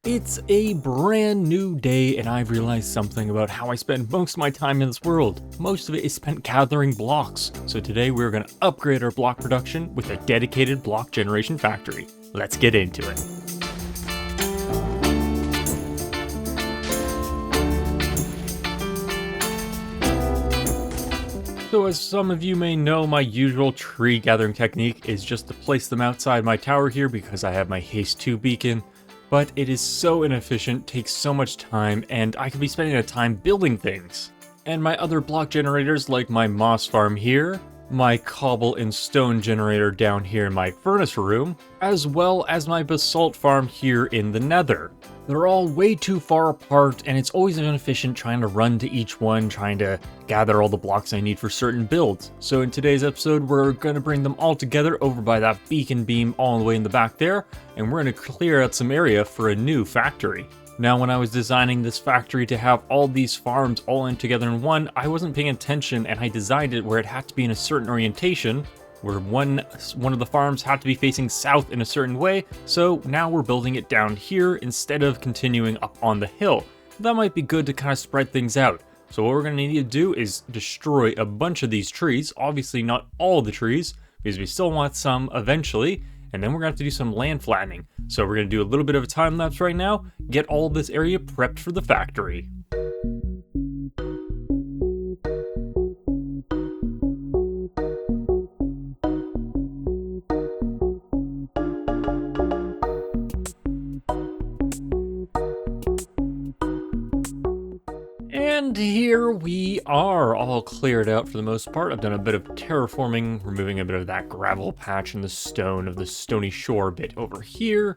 It's a brand new day, and I've realized something about how I spend most of my time in this world. Most of it is spent gathering blocks. So today we're going to upgrade our block production with a dedicated block generation factory. Let's get into it. So as some of you may know, my usual tree gathering technique is just to place them outside my tower here because I have my Haste 2 beacon. But it is so inefficient, takes so much time, and I could be spending the time building things. And my other block generators, like my moss farm here, my cobble and stone generator down here in my furnace room, as well as my basalt farm here in the nether. They're all way too far apart, and it's always inefficient trying to run to each one, trying to gather all the blocks I need for certain builds. So in today's episode, we're going to bring them all together over by that beacon beam all the way in the back there, and we're going to clear out some area for a new factory. Now, when I was designing this factory to have all these farms all in together in one, I wasn't paying attention, and I designed it where it had to be in a certain orientation, where one of the farms had to be facing south in a certain way, so now we're building it down here instead of continuing up on the hill. That might be good to kind of spread things out. So what we're going to need to do is destroy a bunch of these trees, obviously not all the trees, because we still want some eventually, and then we're going to have to do some land flattening. So we're going to do a little bit of a time lapse right now, get all this area prepped for the factory. And here we are, all cleared out for the most part. I've done a bit of terraforming, removing a bit of that gravel patch and the stone of the stony shore bit over here.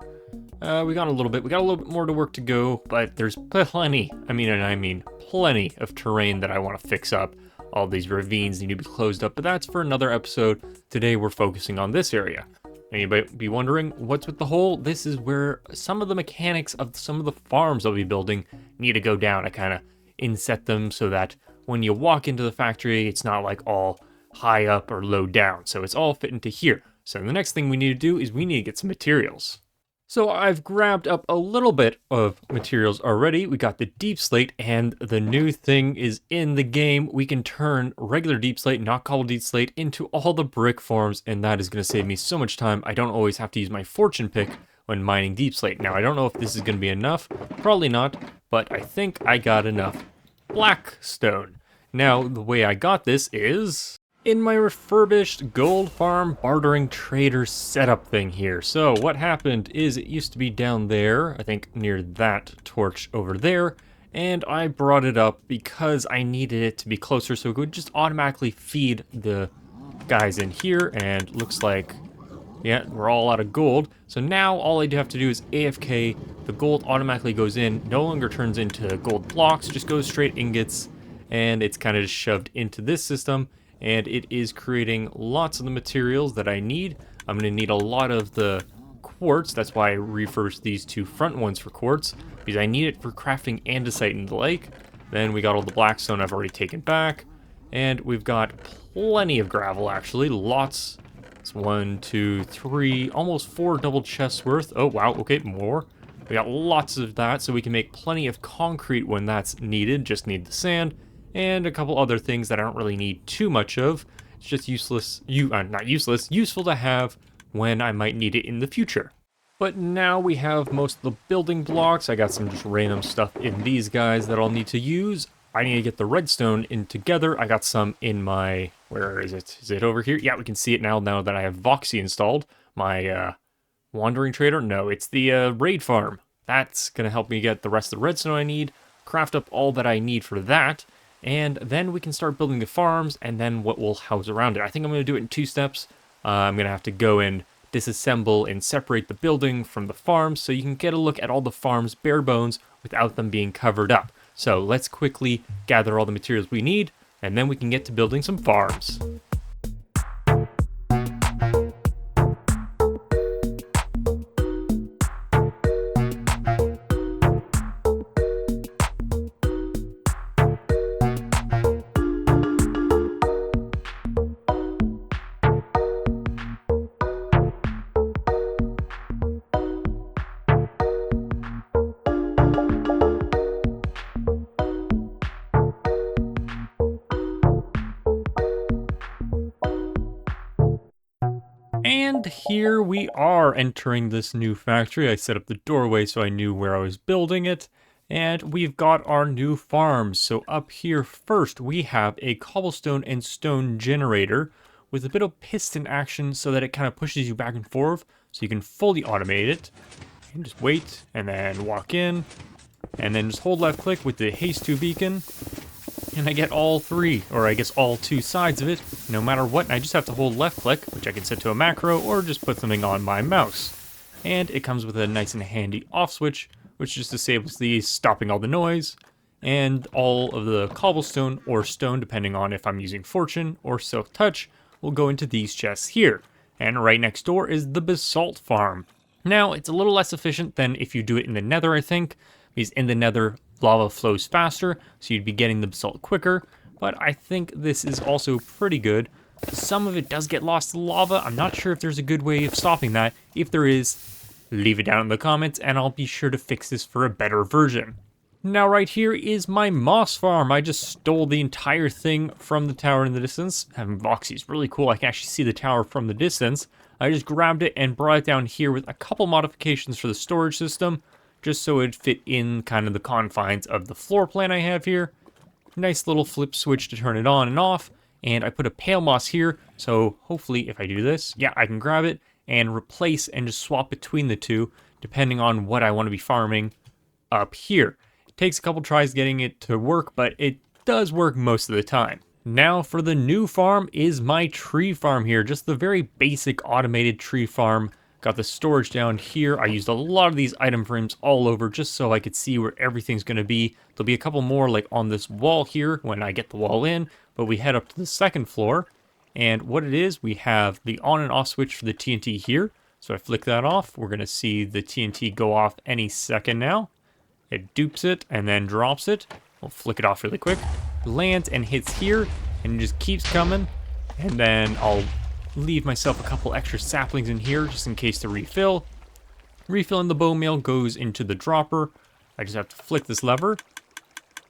We got a little bit more to work to go, but there's plenty, I mean plenty of terrain that I want to fix up. All these ravines need to be closed up, but that's for another episode. Today we're focusing on this area. Anybody be wondering what's with the hole? This is where some of the mechanics of some of the farms I'll be building need to go down. I kind of inset them so that when you walk into the factory, it's not like all high up or low down. So it's all fit into here. So the next thing we need to do is we need to get some materials. So I've grabbed up a little bit of materials already. We got the deep slate, and the new thing is in the game. We can turn regular deep slate, not cobbled deep slate, into all the brick forms, and that is going to save me so much time. I don't always have to use my fortune pick when mining deep slate. Now, I don't know if this is going to be enough. Probably not, but I think I got enough black stone. Now, the way I got this is in my refurbished gold farm bartering trader setup thing here. So what happened is it used to be down there, I think near that torch over there, and I brought it up because I needed it to be closer so it would just automatically feed the guys in here, and looks like, yeah, we're all out of gold. So now all I do have to do is AFK, the gold automatically goes in, no longer turns into gold blocks, just goes straight ingots, and it's kind of just shoved into this system, and it is creating lots of the materials that I need. I'm going to need a lot of the quartz, that's why I refurbished these two front ones for quartz, because I need it for crafting andesite in the lake. Then we got all the blackstone I've already taken back, and we've got plenty of gravel actually, lots. It's 1, 2, 3, almost 4 double chests worth. Oh wow, okay, more. We got lots of that, so we can make plenty of concrete when that's needed, just need the sand, and a couple other things that I don't really need too much of. It's just useful to have when I might need it in the future. But now we have most of the building blocks. I got some just random stuff in these guys that I'll need to use. I need to get the redstone in together. I got some in my, where is it? Is it over here? Yeah, we can see it now that I have Voxy installed. My wandering trader? No, it's the raid farm. That's going to help me get the rest of the redstone I need, craft up all that I need for that, and then we can start building the farms and then what will house around it. I think I'm going to do it in 2 steps. I'm going to have to go and disassemble and separate the building from the farms so you can get a look at all the farms bare bones without them being covered up. So let's quickly gather all the materials we need, and then we can get to building some farms. And here we are entering this new factory. I set up the doorway so I knew where I was building it. And we've got our new farms. So up here first, we have a cobblestone and stone generator with a bit of piston action so that it kind of pushes you back and forth. So you can fully automate it. And just wait, and then walk in. And then just hold left click with the haste to beacon. And I get all three, or I guess all two sides of it, no matter what. And I just have to hold left click, which I can set to a macro, or just put something on my mouse. And it comes with a nice and handy off switch, which just disables these, stopping all the noise. And all of the cobblestone or stone, depending on if I'm using fortune or silk touch, will go into these chests here. And right next door is the basalt farm. Now, it's a little less efficient than if you do it in the nether, I think, because in the nether, lava flows faster, so you'd be getting the basalt quicker, but I think this is also pretty good. Some of it does get lost to lava. I'm not sure if there's a good way of stopping that. If there is, leave it down in the comments, and I'll be sure to fix this for a better version. Now right here is my moss farm. I just stole the entire thing from the tower in the distance. Having Voxy is really cool. I can actually see the tower from the distance. I just grabbed it and brought it down here with a couple modifications for the storage system, just so it'd fit in kind of the confines of the floor plan I have here. Nice little flip switch to turn it on and off, and I put a pale moss here, so hopefully if I do this, yeah, I can grab it and replace and just swap between the two, depending on what I want to be farming up here. It takes a couple tries getting it to work, but it does work most of the time. Now for the new farm is my tree farm here, just the very basic automated tree farm. Got the storage down here. I used a lot of these item frames all over just so I could see where everything's going to be. There'll be a couple more like on this wall here when I get the wall in, but we head up to the second floor. And what it is, we have the on and off switch for the TNT here. So I flick that off. We're going to see the TNT go off any second now. It dupes it and then drops it. We'll flick it off really quick. Lands and hits here and it just keeps coming. And then I'll leave myself a couple extra saplings in here just in case to refill. Refilling the bone meal goes into the dropper. I just have to flick this lever.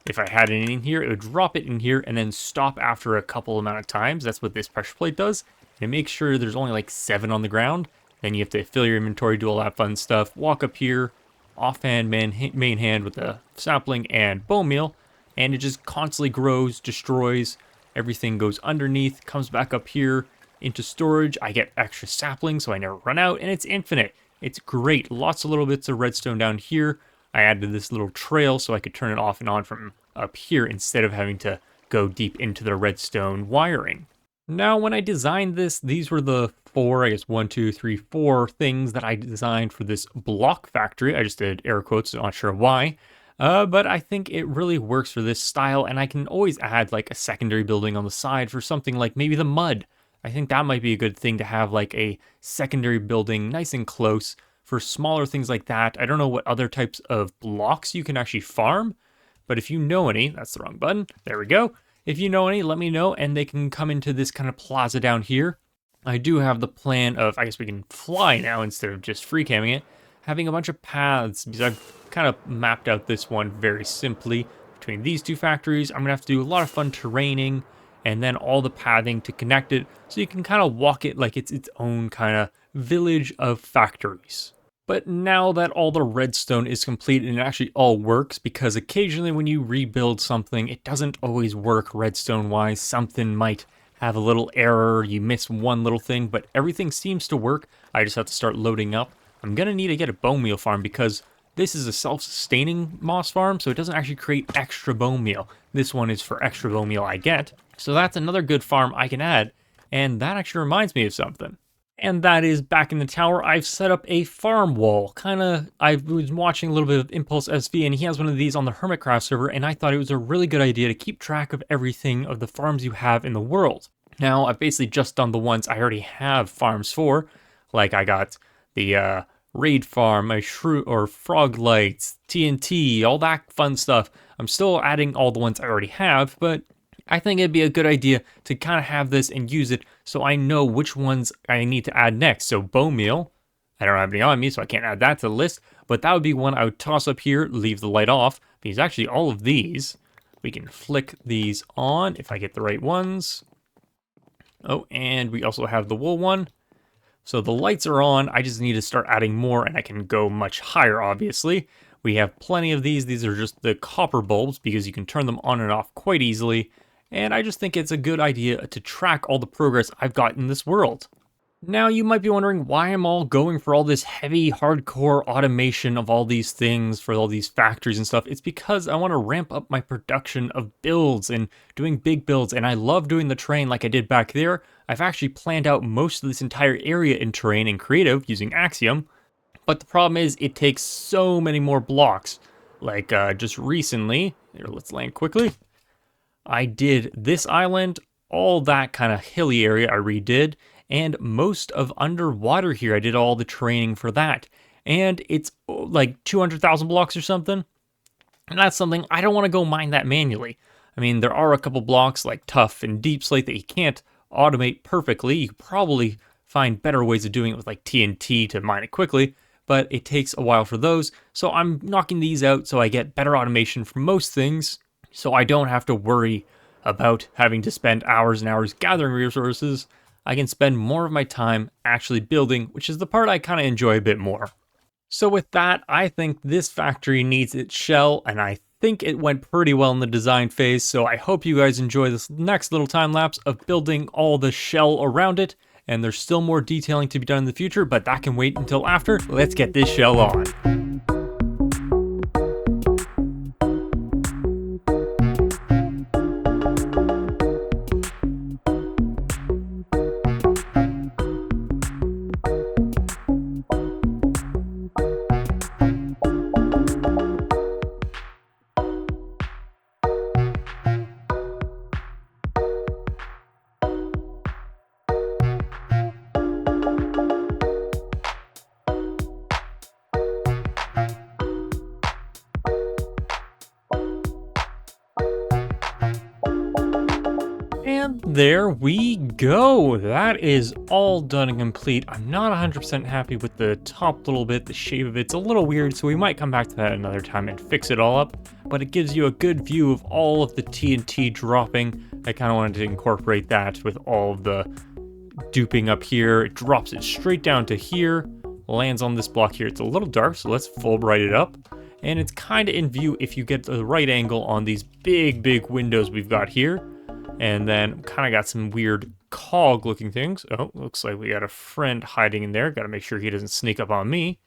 If I had it in here, it would drop it in here and then stop after a couple amount of times. That's what this pressure plate does. And make sure there's only like 7 on the ground. Then you have to fill your inventory, do all that fun stuff. Walk up here, offhand main hand with the sapling and bone meal. And it just constantly grows, destroys. Everything goes underneath, comes back up here into storage. I get extra saplings so I never run out, and it's infinite. It's great. Lots of little bits of redstone down here. I added this little trail so I could turn it off and on from up here instead of having to go deep into the redstone wiring. Now, when I designed this, these were the 4, I guess 1, 2, 3, 4 things that I designed for this block factory. I just did air quotes, not sure why. But I think it really works for this style, and I can always add like a secondary building on the side for something like maybe the mud. I think that might be a good thing to have like a secondary building nice and close for smaller things like that. I don't know what other types of blocks you can actually farm, but if you know any, that's the wrong button. There we go. If you know any, let me know, and they can come into this kind of plaza down here. I do have the plan of, I guess we can fly now instead of just free camming it, having a bunch of paths, because I've kind of mapped out this one very simply between these two factories. I'm gonna have to do a lot of fun terraining and then all the pathing to connect it so you can kind of walk it like it's its own kind of village of factories. But now that all the redstone is complete and it actually all works, because occasionally when you rebuild something, it doesn't always work redstone wise. Something might have a little error, you miss one little thing, but everything seems to work. I just have to start loading up. I'm gonna need to get a bone meal farm because this is a self-sustaining moss farm, so it doesn't actually create extra bone meal. This one is for extra bone meal I get. So that's another good farm I can add, and that actually reminds me of something. And that is back in the tower, I've set up a farm wall. I was watching a little bit of Impulse SV, and he has one of these on the Hermitcraft server, and I thought it was a really good idea to keep track of everything of the farms you have in the world. Now, I've basically just done the ones I already have farms for. Like I got the raid farm, my frog lights, TNT, all that fun stuff. I'm still adding all the ones I already have, but I think it'd be a good idea to kind of have this and use it so I know which ones I need to add next. So bone meal, I don't have any on me, so I can't add that to the list, but that would be one I would toss up here, leave the light off, because actually all of these, we can flick these on if I get the right ones. Oh, and we also have the wool one. So the lights are on, I just need to start adding more and I can go much higher, obviously. We have plenty of these. These are just the copper bulbs because you can turn them on and off quite easily. And I just think it's a good idea to track all the progress I've got in this world. Now you might be wondering why I'm all going for all this heavy, hardcore automation of all these things for all these factories and stuff. It's because I want to ramp up my production of builds and doing big builds, and I love doing the terrain like I did back there. I've actually planned out most of this entire area in terrain and creative using Axiom, but the problem is it takes so many more blocks. Like just recently, here, let's land quickly. I did this island, all that kind of hilly area I redid, and most of underwater here, I did all the training for that. And it's like 200,000 blocks or something. And that's something I don't want to go mine that manually. I mean, there are a couple blocks like tough and deep slate that you can't automate perfectly. You could probably find better ways of doing it with like TNT to mine it quickly, but it takes a while for those. So I'm knocking these out so I get better automation for most things, so I don't have to worry about having to spend hours and hours gathering resources. I can spend more of my time actually building, which is the part I kind of enjoy a bit more. So with that, I think this factory needs its shell, and I think it went pretty well in the design phase, so I hope you guys enjoy this next little time lapse of building all the shell around it, and there's still more detailing to be done in the future, but that can wait until after. Let's get this shell on. And there we go. That is all done and complete. I'm not 100% happy with the top little bit. The shape of it's a little weird, so we might come back to that another time and fix it all up. But it gives you a good view of all of the TNT dropping. I kind of wanted to incorporate that with all of the duping up here. It drops it straight down to here, lands on this block here. It's a little dark, so let's Fulbright it up. And it's kind of in view if you get the right angle on these big windows we've got here. And then kind of got some weird cog looking things. Oh, looks like we got a friend hiding in there. Got to make sure he doesn't sneak up on me.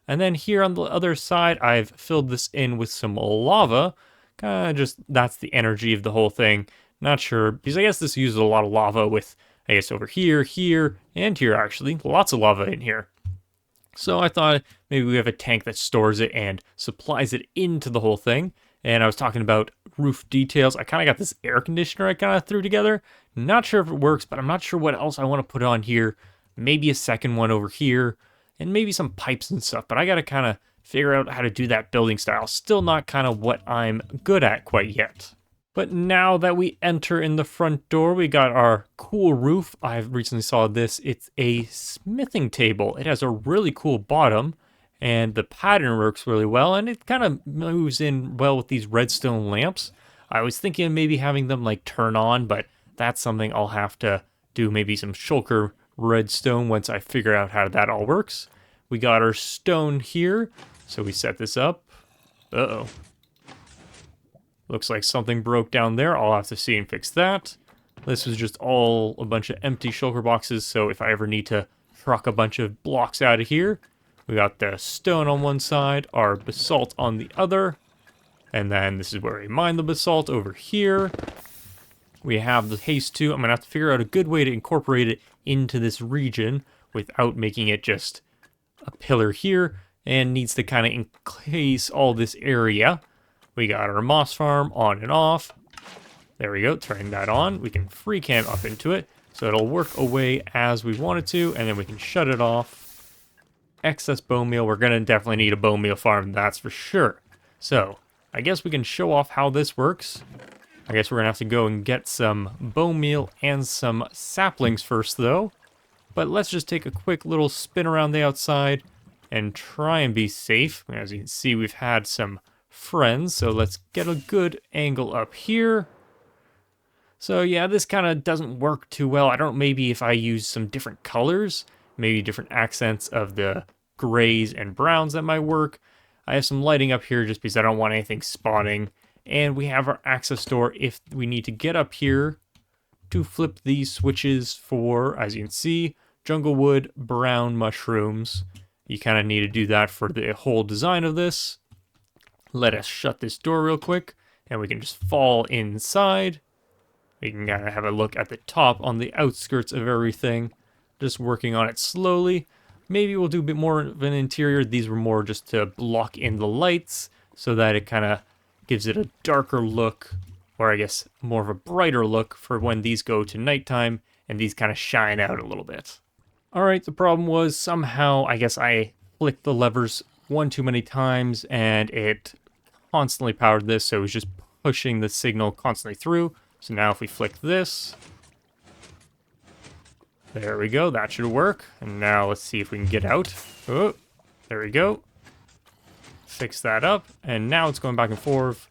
And then here on the other side, I've filled this in with some lava. Kind of just, that's the energy of the whole thing. Not sure, because I guess this uses a lot of lava with, I guess over here, here, and here actually. Lots of lava in here. So I thought maybe we have a tank that stores it and supplies it into the whole thing. And I was talking about roof details. I kind of got this air conditioner I kind of threw together. Not sure if it works, but I'm not sure what else I want to put on here. Maybe a second one over here, and maybe some pipes and stuff. But I got to kind of figure out how to do that building style. Still not kind of what I'm good at quite yet. But now that we enter in the front door, we got our cool roof. I recently saw this. It's a smithing table. It has a really cool bottom. And the pattern works really well, and it kind of moves in well with these redstone lamps. I was thinking of maybe having them like turn on, but that's something I'll have to do, maybe some shulker redstone once I figure out how that all works. We got our stone here, so we set this up. Uh-oh. Looks like something broke down there. I'll have to see and fix that. This was just all a bunch of empty shulker boxes, so if I ever need to truck a bunch of blocks out of here, we got the stone on one side, our basalt on the other, and then this is where we mine the basalt over here. We have the haste too. I'm going to have to figure out a good way to incorporate it into this region without making it just a pillar here, and needs to kind of encase all this area. We got our moss farm on and off. There we go, turning that on. We can free cam up into it, so it'll work away as we want it to, and then we can shut it off. Excess bone meal. We're going to definitely need a bone meal farm, that's for sure. So, I guess we can show off how this works. I guess we're going to have to go and get some bone meal and some saplings first, though. But let's just take a quick little spin around the outside and try and be safe. As you can see, we've had some friends, so let's get a good angle up here. So yeah, this kind of doesn't work too well. I don't know, maybe if I use some different colors, maybe different accents of the grays and browns that might work. I have some lighting up here just because I don't want anything spawning. And we have our access door if we need to get up here to flip these switches for, as you can see, jungle wood, brown mushrooms. You kind of need to do that for the whole design of this. Let us shut this door real quick, and we can just fall inside. We can kind of have a look at the top on the outskirts of everything. Just working on it slowly. Maybe we'll do a bit more of an interior. These were more just to block in the lights so that it kind of gives it a darker look, or I guess more of a brighter look for when these go to nighttime and these kind of shine out a little bit. All right, the problem was somehow I guess I flicked the levers one too many times and it constantly powered this, so it was just pushing the signal constantly through. So now if we flick this, there we go, that should work. And now let's see if we can get out. Oh, there we go. Fix that up, and now it's going back and forth.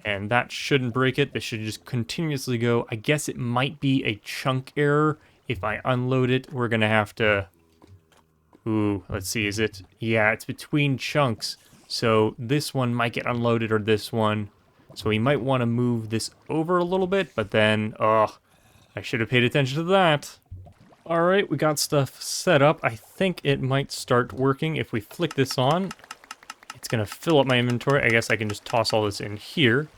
And that shouldn't break it. This should just continuously go. I guess it might be a chunk error. If I unload it, we're gonna have to... Ooh, let's see, is it... Yeah, it's between chunks. So this one might get unloaded or this one. So we might want to move this over a little bit, but then, oh, I should have paid attention to that. All right, we got stuff set up. I think it might start working. If we flick this on, it's gonna fill up my inventory. I guess I can just toss all this in here.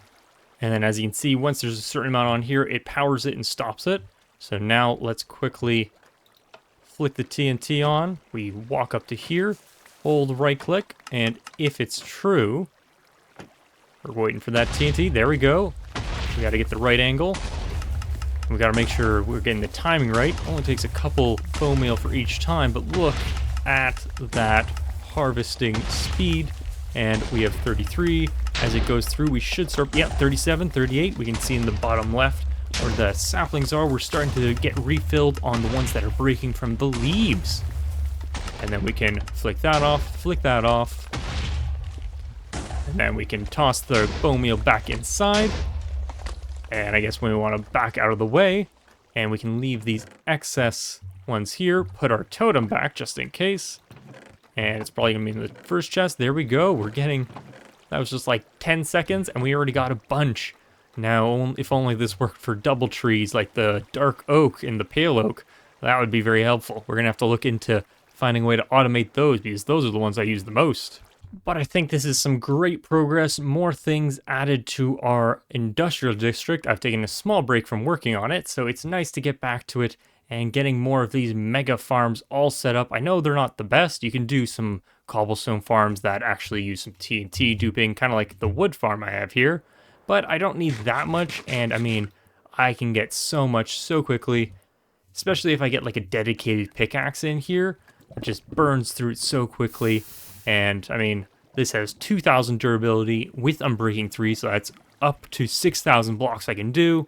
And then as you can see, once there's a certain amount on here, it powers it and stops it. So now let's quickly flick the TNT on. We walk up to here, hold right click, and if it's true, we're waiting for that TNT. There we go. We gotta get the right angle. We gotta make sure we're getting the timing right. Only takes a couple foam meal for each time, but look at that harvesting speed. And we have 33. As it goes through, we should start, yeah, 37, 38. We can see in the bottom left where the saplings are. We're starting to get refilled on the ones that are breaking from the leaves. And then we can flick that off, and then we can toss the bone meal back inside. And I guess when we want to back out of the way, and we can leave these excess ones here, put our totem back just in case. And it's probably gonna be in the first chest. There we go. We're getting, that was just like 10 seconds and we already got a bunch. Now, if only this worked for double trees like the dark oak and the pale oak, that would be very helpful. We're gonna have to look into finding a way to automate those because those are the ones I use the most. But I think this is some great progress. More things added to our industrial district. I've taken a small break from working on it, so it's nice to get back to it and getting more of these mega farms all set up. I know they're not the best. You can do some cobblestone farms that actually use some TNT duping, kind of like the wood farm I have here. But I don't need that much, and I mean, I can get so much so quickly, especially if I get like a dedicated pickaxe in here. It just burns through it so quickly. And I mean, this has 2,000 durability with Unbreaking 3, so that's up to 6,000 blocks I can do.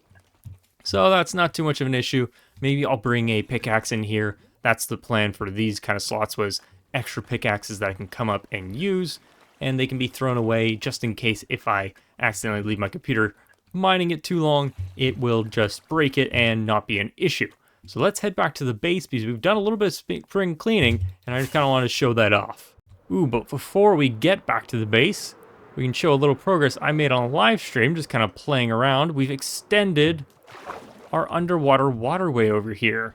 So that's not too much of an issue. Maybe I'll bring a pickaxe in here. That's the plan for these kind of slots, was extra pickaxes that I can come up and use. And they can be thrown away just in case if I accidentally leave my computer mining it too long, it will just break it and not be an issue. So let's head back to the base because we've done a little bit of spring cleaning and I just kind of want to show that off. Ooh, but before we get back to the base, we can show a little progress I made on a live stream, just kind of playing around. We've extended our underwater waterway over here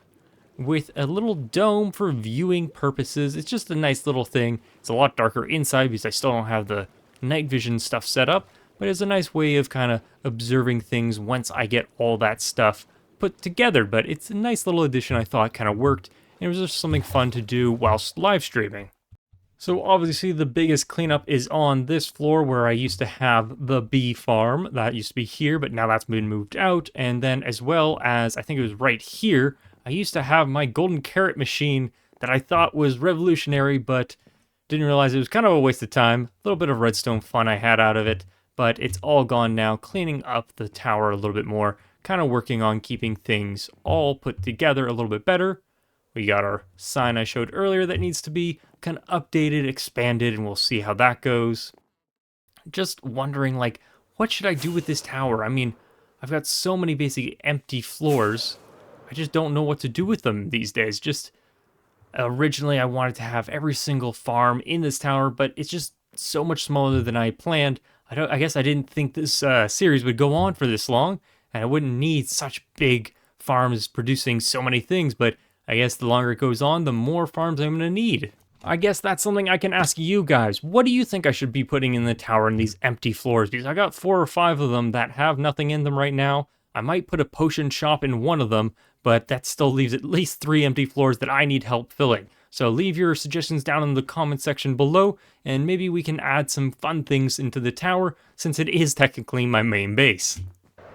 with a little dome for viewing purposes. It's just a nice little thing. It's a lot darker inside because I still don't have the night vision stuff set up, but it's a nice way of kind of observing things once I get all that stuff put together. But it's a nice little addition I thought kind of worked, and it was just something fun to do whilst live streaming. So obviously the biggest cleanup is on this floor where I used to have the bee farm. That used to be here, but now that's been moved out. And then as well as, I think it was right here, I used to have my golden carrot machine that I thought was revolutionary, but didn't realize it was kind of a waste of time. A little bit of redstone fun I had out of it, but it's all gone now. Cleaning up the tower a little bit more, kind of working on keeping things all put together a little bit better. We got our sign I showed earlier that needs to be kind of updated, expanded, and we'll see how that goes. Just wondering, like, what should I do with this tower? I mean, I've got so many basically empty floors. I just don't know what to do with them these days. Just, Originally, I wanted to have every single farm in this tower, but it's just so much smaller than I planned. I guess I didn't think this series would go on for this long, and I wouldn't need such big farms producing so many things, but I guess the longer it goes on, the more farms I'm gonna need. I guess that's something I can ask you guys. What do you think I should be putting in the tower in these empty floors? Because I got 4 or 5 of them that have nothing in them right now. I might put a potion shop in one of them, but that still leaves at least 3 empty floors that I need help filling. So leave your suggestions down in the comment section below, and maybe we can add some fun things into the tower, since it is technically my main base.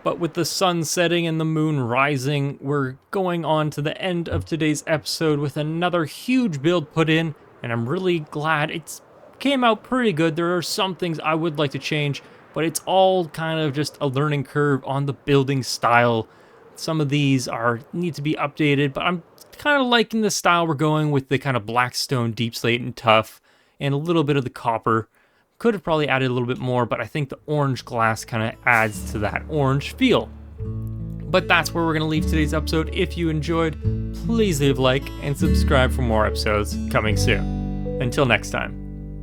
But with the sun setting and the moon rising, we're going on to the end of today's episode with another huge build put in, and I'm really glad it came out pretty good. There are some things I would like to change, but it's all kind of just a learning curve on the building style. Some of these need to be updated, but I'm kind of liking the style we're going with, the kind of black stone, deep slate, and tough, and a little bit of the copper. Could have probably added a little bit more, but I think the orange glass kind of adds to that orange feel. But that's where we're going to leave today's episode. If you enjoyed, please leave a like and subscribe for more episodes coming soon. Until next time.